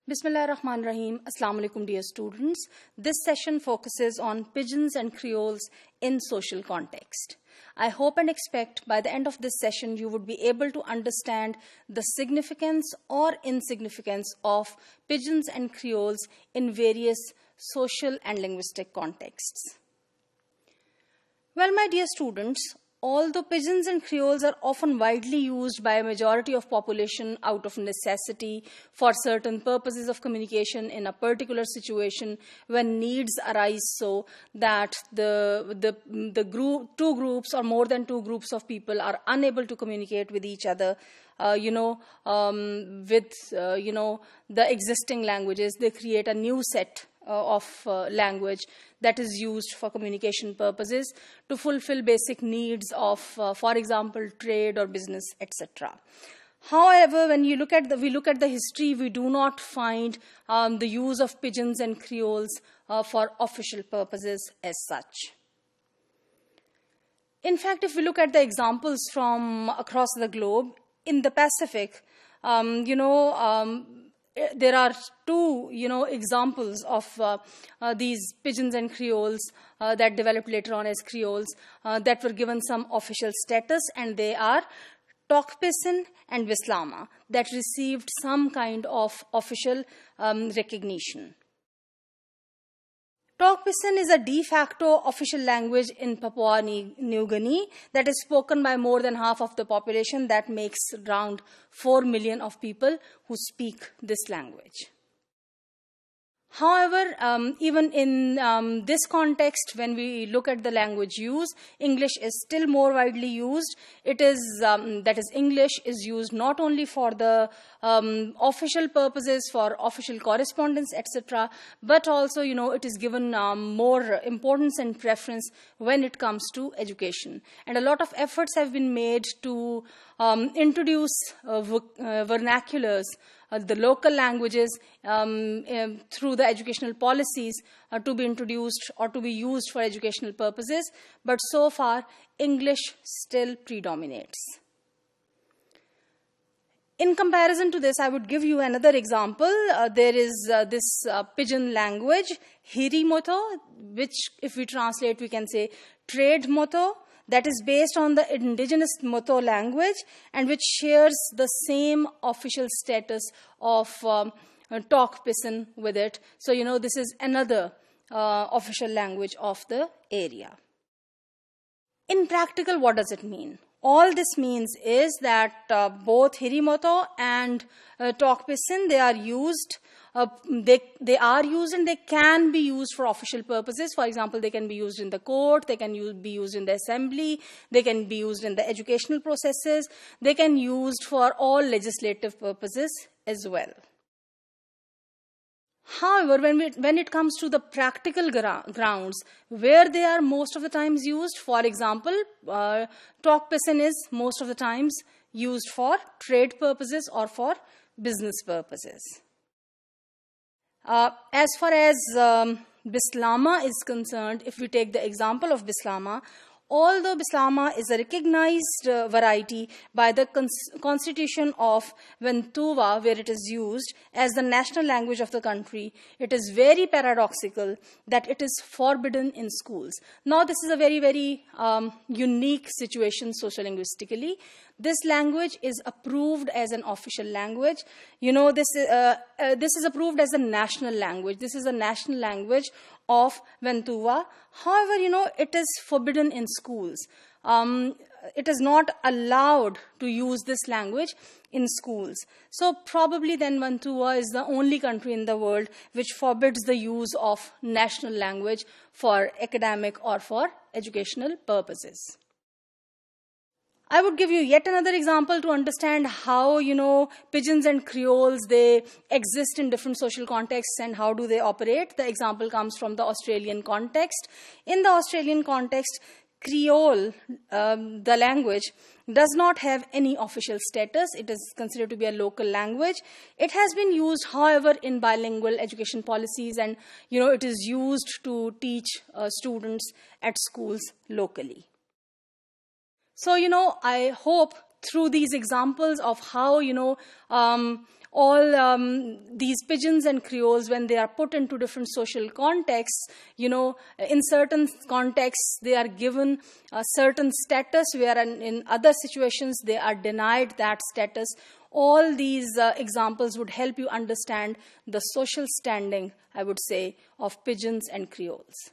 Bismillahirrahmanirrahim. Assalamu alaikum, dear students. This session focuses on pidgins and creoles in social context. I hope and expect by the end of this session you would be able to understand the significance or insignificance of pidgins and creoles in various social and linguistic contexts. Well, my dear students, although pidgins and creoles are often widely used by a majority of population out of necessity for certain purposes of communication in a particular situation when needs arise so that two groups or more than two groups of people are unable to communicate with each other, the existing languages, they create a new set of language that is used for communication purposes to fulfill basic needs of, for example, trade or business, etc. However, when we look at the history, we do not find the use of pidgins and creoles for official purposes as such. In fact, if we look at the examples from across the globe, in the Pacific, there are two, examples of these pidgins and creoles that developed later on as creoles that were given some official status, and they are Tokpisin and Wislama that received some kind of official recognition. Tokpisin is a de facto official language in Papua New Guinea that is spoken by more than half of the population. That makes around 4 million of people who speak this language. However, even in this context, when we look at the language use, English is still more widely used. It is, that is, English is used not only for the official purposes, for official correspondence, etc., but also, it is given more importance and preference when it comes to education. And a lot of efforts have been made to introduce vernaculars, the local languages through the educational policies to be introduced or to be used for educational purposes, but so far English still predominates. In comparison to this, I would give you another example. There is this pidgin language, Hirimoto, which if we translate we can say trade motto, that is based on the indigenous Moto language and which shares the same official status of Tokpisin with it. So, this is another official language of the area. In practical, what does it mean? All this means is that both Hirimoto and Tokpisin, they are used. They are used and they can be used for official purposes. For example, they can be used in the court, they can be used in the assembly, they can be used in the educational processes, they can be used for all legislative purposes as well. However, when it comes to the practical grounds, where they are most of the times used, for example, Tokpisin is most of the times used for trade purposes or for business purposes. As far as Bislama is concerned, if we take the example of Bislama, although Bislama is a recognized variety by the Constitution of Vanuatu, where it is used as the national language of the country, it is very paradoxical that it is forbidden in schools. Now, this is a very, very unique situation sociolinguistically. This language is approved as an official language. This is approved as a national language. This is a national language of Vanuatu. However, it is forbidden in schools. It is not allowed to use this language in schools. So probably then Vanuatu is the only country in the world which forbids the use of national language for academic or for educational purposes. I would give you yet another example to understand how, pidgins and creoles, they exist in different social contexts and how do they operate. The example comes from the Australian context. In the Australian context, Creole, the language, does not have any official status. It is considered to be a local language. It has been used, however, in bilingual education policies and, it is used to teach students at schools locally. So, I hope through these examples of how, all these pidgins and creoles, when they are put into different social contexts, in certain contexts they are given a certain status, where in other situations they are denied that status. All these examples would help you understand the social standing, I would say, of pidgins and creoles.